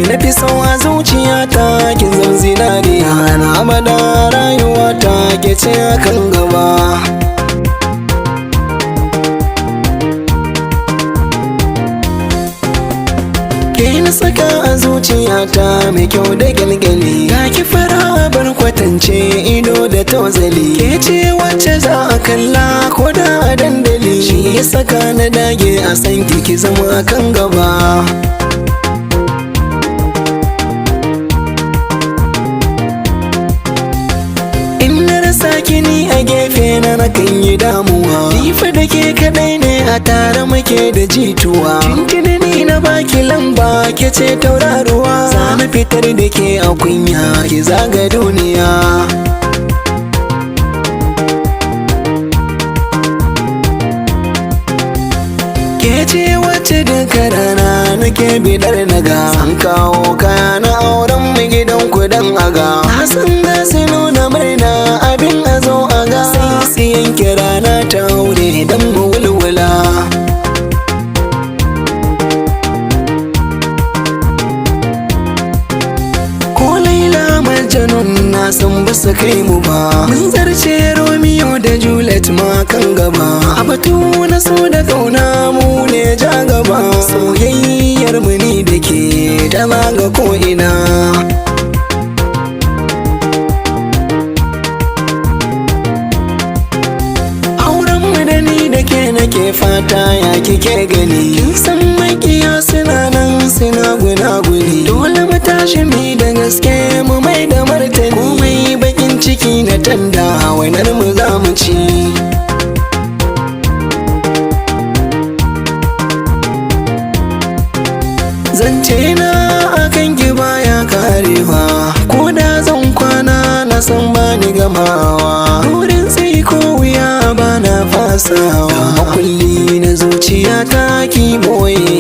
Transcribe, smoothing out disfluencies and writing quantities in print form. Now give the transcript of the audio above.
Na fi so a zuciyata kin zan zinariya na abada rayuwata ke ce a kan gaba. Ke na saka a zuciyata mai kyau da gyalgyali, ga ki fara bar kwatance ido da tozali. Ke ce wacce za a kalla ko da a dandali, shi ya saka na dage a san ki zama kan gaba. Sakini a gefe na kan yi damuwa, ni fa da ke kadai ne a tare muke da jituwa. Tuntuni ni na baki lamba ke ce tauraruwa, za mu fitar da ke a kunya ki zaga duniya. Ke ce wacce duka rana nake bidar naga, an kawo kaya na auren mu gidan ku dan aga. Na san da su nuna murna abin a zo a ga, sai su yanke rana ta aure dan mu wulwula. Ko Laila Majanun na san ba su kai mu ba, mun zarce Romeo da Juliet ma kan gaba. A batu na so da kauna mu ne ja gaba, soyayyar mu ni da ke ta ga ko ina. Nake fata ya kike gani, kin san makiya suna nan suna gunaguni. Dole mu tashi mi da gaske mu mai da martani, komai bakin ciki na tanda wainar mu za mu ci. Zance na akan ki baya karewa, ko da zan kwana na san bani gamawa. Wurin sai ko wuya bana fasawa, makulli na zuciya ta ki boye